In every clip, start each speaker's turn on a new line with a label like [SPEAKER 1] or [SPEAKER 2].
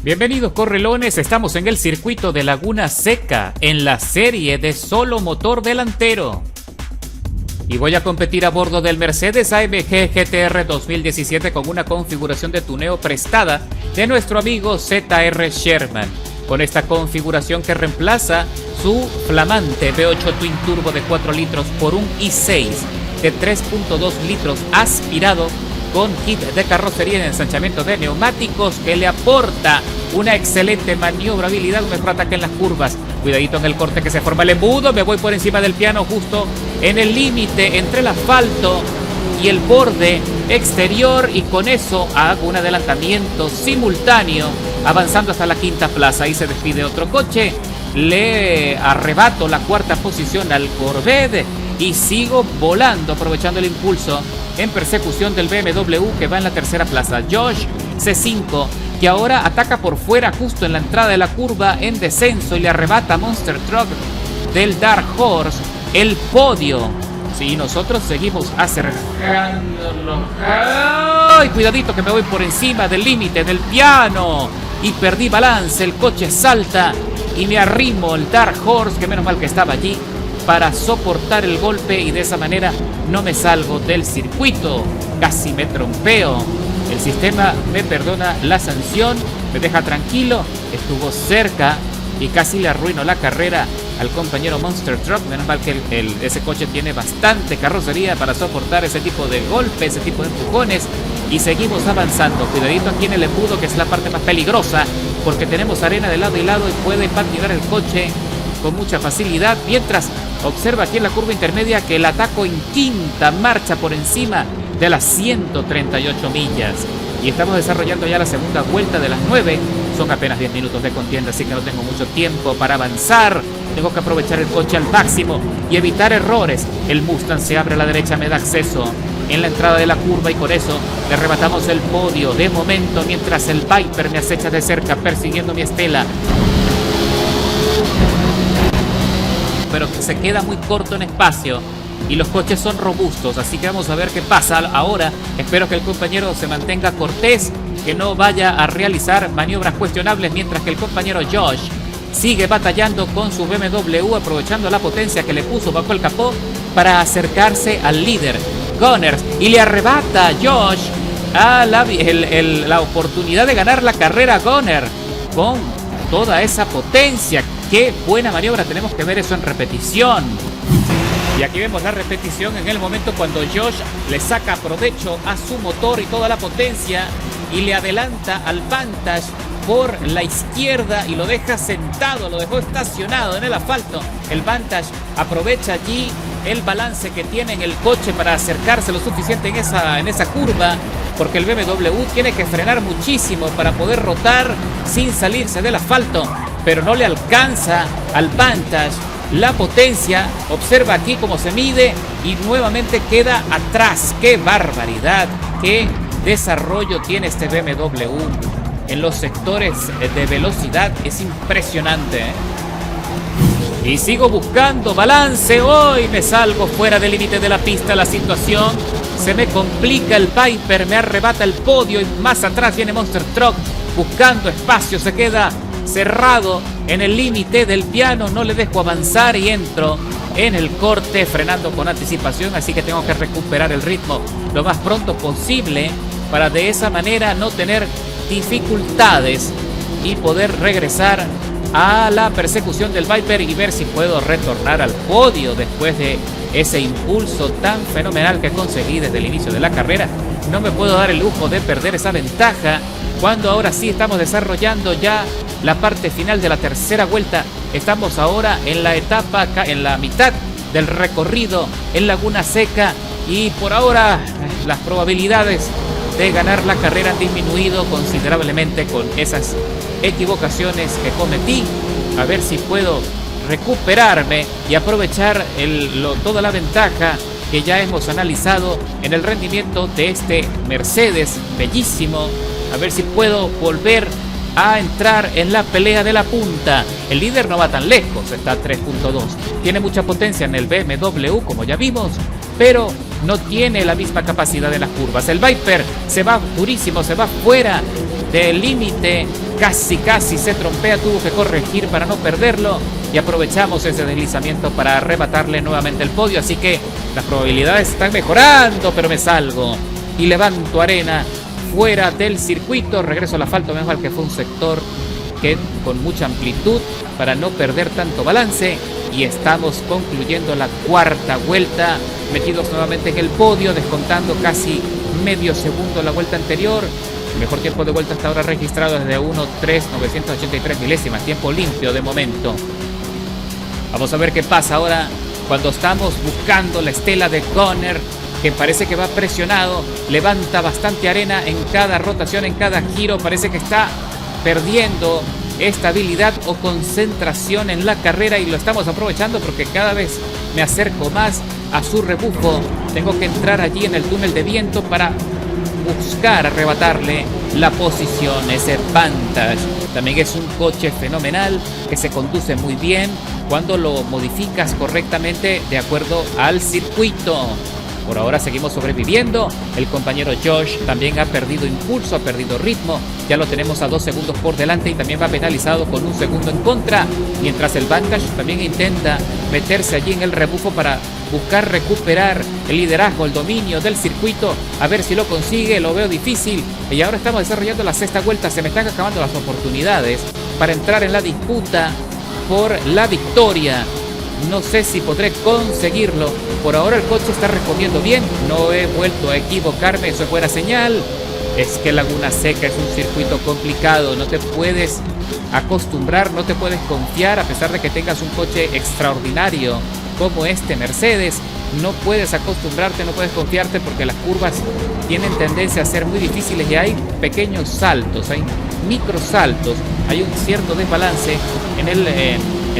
[SPEAKER 1] Bienvenidos correlones, estamos en el circuito de Laguna Seca, en la serie de solo motor delantero. Y voy a competir a bordo del Mercedes AMG GTR 2017 con una configuración de tuneo prestada de nuestro amigo ZR Sherman. Con esta configuración que reemplaza su flamante V8 Twin Turbo de 4 litros por un i6 de 3.2 litros aspirado con kit de carrocería en ensanchamiento de neumáticos que le aporta una excelente maniobrabilidad, un mejor ataque en las curvas. Cuidadito en el corte que se forma el embudo, me voy por encima del piano justo en el límite entre el asfalto y el borde exterior y con eso hago un adelantamiento simultáneo avanzando hasta la quinta plaza. Ahí se despide otro coche, le arrebato la cuarta posición al Corvette y sigo volando aprovechando el impulso en persecución del BMW que va en la tercera plaza. Josh C5 que ahora ataca por fuera justo en la entrada de la curva en descenso y le arrebata a Monster Truck del Dark Horse el podio. Sí, nosotros seguimos acercándonos. ¡Ay! Cuidadito que me voy por encima del límite del piano y perdí balance, el coche salta y me arrimo el Dark Horse, que menos mal que estaba allí para soportar el golpe y de esa manera no me salgo del circuito. Casi me trompeo. El sistema me perdona la sanción, me deja tranquilo, estuvo cerca y casi le arruino la carrera al compañero Monster Truck. Menos mal que ese coche tiene bastante carrocería para soportar ese tipo de golpes, ese tipo de empujones. Y seguimos avanzando. Cuidadito aquí en el embudo, que es la parte más peligrosa, porque tenemos arena de lado y lado y puede patinar el coche con mucha facilidad. Mientras observa aquí en la curva intermedia que el ataco en quinta marcha por encima de las 138 millas. Y estamos desarrollando ya la segunda vuelta de las 9. Son apenas 10 minutos de contienda, así que no tengo mucho tiempo para avanzar. Tengo que aprovechar el coche al máximo y evitar errores. El Mustang se abre a la derecha, me da acceso en la entrada de la curva y con eso le arrebatamos el podio de momento, mientras el Viper me acecha de cerca persiguiendo mi Estela, pero se queda muy corto en espacio y los coches son robustos, así que vamos a ver qué pasa ahora. Espero que el compañero se mantenga cortés, que no vaya a realizar maniobras cuestionables, mientras que el compañero Josh sigue batallando con su BMW, aprovechando la potencia que le puso bajo el capó para acercarse al líder Gunners, y le arrebata a Josh a la oportunidad de ganar la carrera. Gunner con toda esa potencia. Qué buena maniobra, tenemos que ver eso en repetición. Y aquí vemos la repetición en el momento cuando Josh le saca provecho a su motor y toda la potencia y le adelanta al Vantage por la izquierda y lo deja sentado, lo dejó estacionado en el asfalto. El Vantage aprovecha allí el balance que tiene en el coche para acercarse lo suficiente en esa curva, porque el BMW tiene que frenar muchísimo para poder rotar sin salirse del asfalto, pero no le alcanza al Vantage la potencia. Observa aquí cómo se mide y nuevamente queda atrás. ¡Qué barbaridad! ¡Qué desarrollo tiene este BMW en los sectores de velocidad! Es impresionante, ¿eh? Y sigo buscando balance. Hoy me salgo fuera del límite de la pista. La situación se me complica. El Viper me arrebata el podio y más atrás viene Monster Truck buscando espacio. Se queda cerrado en el límite del piano. No le dejo avanzar y entro en el corte frenando con anticipación. Así que tengo que recuperar el ritmo lo más pronto posible para de esa manera no tener dificultades y poder regresar a la persecución del Viper y ver si puedo retornar al podio después de ese impulso tan fenomenal que conseguí desde el inicio de la carrera. No me puedo dar el lujo de perder esa ventaja cuando ahora sí estamos desarrollando ya la parte final de la tercera vuelta. Estamos ahora en la etapa, en la mitad del recorrido en Laguna Seca y por ahora las probabilidades de ganar la carrera han disminuido considerablemente con esas equivocaciones que cometí. A ver si puedo recuperarme y aprovechar toda la ventaja que ya hemos analizado en el rendimiento de este Mercedes bellísimo. A ver si puedo volver a entrar en la pelea de la punta. El líder no va tan lejos, está a 3.2. Tiene mucha potencia en el BMW, como ya vimos, pero no tiene la misma capacidad de las curvas. El Viper se va durísimo, se va fuera del límite casi se trompea, tuvo que corregir para no perderlo y aprovechamos ese deslizamiento para arrebatarle nuevamente el podio, así que las probabilidades están mejorando, pero me salgo y levanto arena fuera del circuito, regreso al asfalto, menos mal que fue un sector que con mucha amplitud para no perder tanto balance, y estamos concluyendo la cuarta vuelta, metidos nuevamente en el podio, descontando casi medio segundo la vuelta anterior. El mejor tiempo de vuelta hasta ahora registrado es de 1:3,983 milésimas, tiempo limpio de momento. Vamos a ver qué pasa ahora cuando estamos buscando la estela de Gunner, que parece que va presionado, levanta bastante arena en cada rotación, en cada giro, parece que está perdiendo estabilidad o concentración en la carrera, y lo estamos aprovechando porque cada vez me acerco más a su rebufo. Tengo que entrar allí en el túnel de viento para buscar arrebatarle la posición. Ese Vantage también es un coche fenomenal que se conduce muy bien cuando lo modificas correctamente de acuerdo al circuito. Por ahora seguimos sobreviviendo. El compañero Josh también ha perdido impulso, ha perdido ritmo. Ya lo tenemos a 2 segundos por delante y también va penalizado con 1 segundo en contra. Mientras el Vantage también intenta meterse allí en el rebufo para buscar recuperar el liderazgo, el dominio del circuito. A ver si lo consigue, lo veo difícil. Y ahora estamos desarrollando la sexta vuelta. Se me están acabando las oportunidades para entrar en la disputa por la victoria. No sé si podré conseguirlo. Por ahora el coche está respondiendo bien. No he vuelto a equivocarme. Eso es buena señal. Es que Laguna Seca es un circuito complicado. No te puedes acostumbrar, no te puedes confiar. A pesar de que tengas un coche extraordinario como este Mercedes, no puedes acostumbrarte, no puedes confiarte, porque las curvas tienen tendencia a ser muy difíciles y hay pequeños saltos, hay micro saltos, hay un cierto desbalance en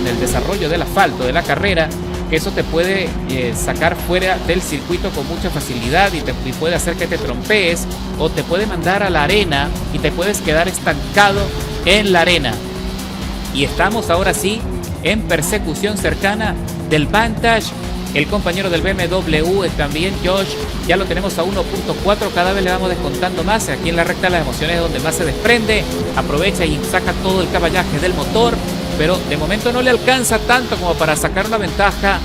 [SPEAKER 1] el desarrollo del asfalto, de la carrera, que eso te puede sacar fuera del circuito con mucha facilidad y puede hacer que te trompees, o te puede mandar a la arena y te puedes quedar estancado en la arena. Y estamos ahora sí en persecución cercana del Vantage. El compañero del BMW también, Josh, ya lo tenemos a 1.4, cada vez le vamos descontando más. Aquí en la recta de las emociones es donde más se desprende, aprovecha y saca todo el caballaje del motor, pero de momento no le alcanza tanto como para sacar una ventaja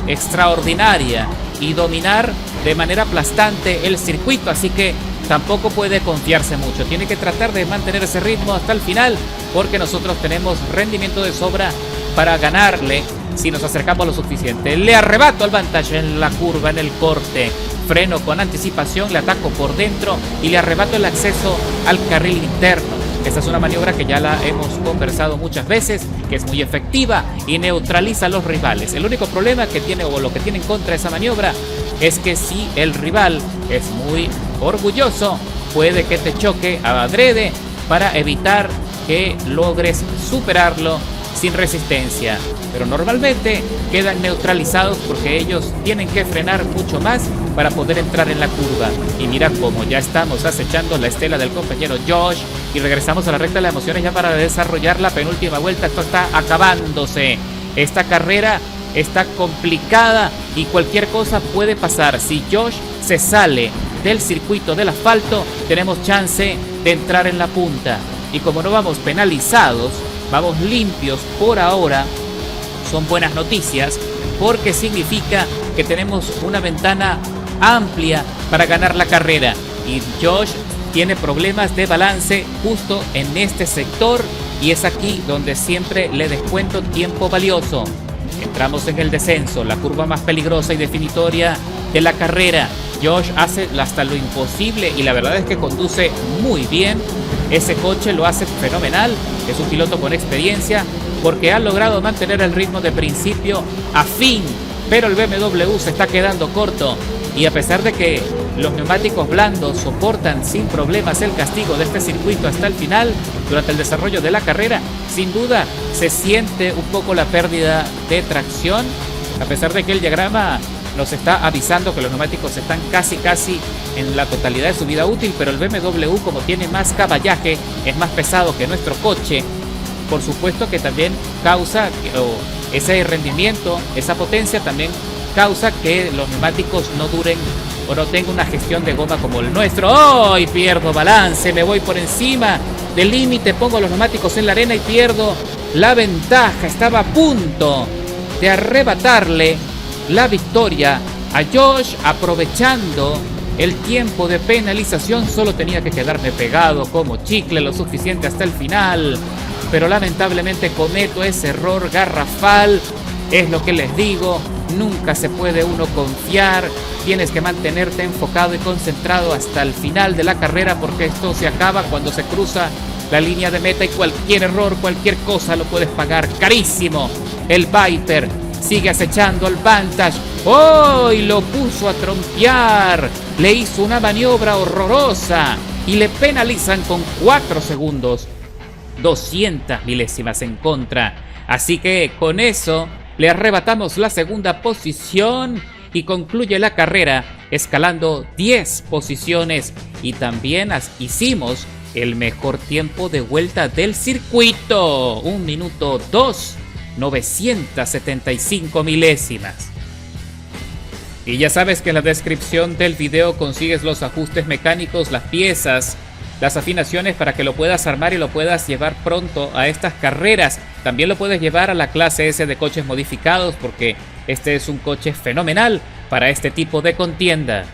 [SPEAKER 1] extraordinaria y dominar de manera aplastante el circuito, así que tampoco puede confiarse mucho. Tiene que tratar de mantener ese ritmo hasta el final, porque nosotros tenemos rendimiento de sobra para ganarle si nos acercamos lo suficiente. Le arrebato al Vantage en la curva, en el corte. Freno con anticipación, le ataco por dentro y le arrebato el acceso al carril interno. Esta es una maniobra que ya la hemos conversado muchas veces, que es muy efectiva y neutraliza a los rivales. El único problema que tiene, o lo que tiene en contra esa maniobra, es que si el rival es muy orgulloso, puede que te choque a adrede para evitar que logres superarlo sin resistencia, pero normalmente quedan neutralizados porque ellos tienen que frenar mucho más para poder entrar en la curva. Y mira cómo ya estamos acechando la estela del compañero Josh y regresamos a la recta de las emociones ya para desarrollar la penúltima vuelta. Esto está acabándose. Esta carrera está complicada y cualquier cosa puede pasar. Si Josh se sale del circuito del asfalto, tenemos chance de entrar en la punta. Y como no vamos penalizados, vamos limpios por ahora, son buenas noticias, porque significa que tenemos una ventana amplia para ganar la carrera. Y Josh tiene problemas de balance justo en este sector, y es aquí donde siempre le descuento tiempo valioso. Entramos en el descenso, la curva más peligrosa y definitoria de la carrera. Josh hace hasta lo imposible y la verdad es que conduce muy bien. Ese coche lo hace fenomenal. Es un piloto con experiencia porque ha logrado mantener el ritmo de principio a fin. Pero el BMW se está quedando corto y a pesar de que los neumáticos blandos soportan sin problemas el castigo de este circuito hasta el final, durante el desarrollo de la carrera, sin duda se siente un poco la pérdida de tracción, a pesar de que el diagrama nos está avisando que los neumáticos están casi en la totalidad de su vida útil, pero el BMW, como tiene más caballaje, es más pesado que nuestro coche, por supuesto que también causa ese rendimiento, esa potencia también causa que los neumáticos no duren o no tengo una gestión de goma como el nuestro. ¡Oh! Y pierdo balance, me voy por encima del límite, pongo los neumáticos en la arena y pierdo la ventaja. Estaba a punto de arrebatarle la victoria a Josh, aprovechando el tiempo de penalización. Solo tenía que quedarme pegado como chicle lo suficiente hasta el final, pero lamentablemente cometo ese error garrafal. Es lo que les digo, nunca se puede uno confiar, tienes que mantenerte enfocado y concentrado hasta el final de la carrera, porque esto se acaba cuando se cruza la línea de meta y cualquier error, cualquier cosa lo puedes pagar carísimo. El Viper sigue acechando al Vantage. ¡Oh! Y lo puso a trompear, le hizo una maniobra horrorosa y le penalizan con 4 segundos, 200 milésimas en contra. Así que con eso le arrebatamos la segunda posición y concluye la carrera escalando 10 posiciones, y también hicimos el mejor tiempo de vuelta del circuito, 1 minuto 2, 975 milésimas. Y ya sabes que en la descripción del video consigues los ajustes mecánicos, las piezas, las afinaciones para que lo puedas armar y lo puedas llevar pronto a estas carreras. También lo puedes llevar a la clase S de coches modificados, porque este es un coche fenomenal para este tipo de contienda.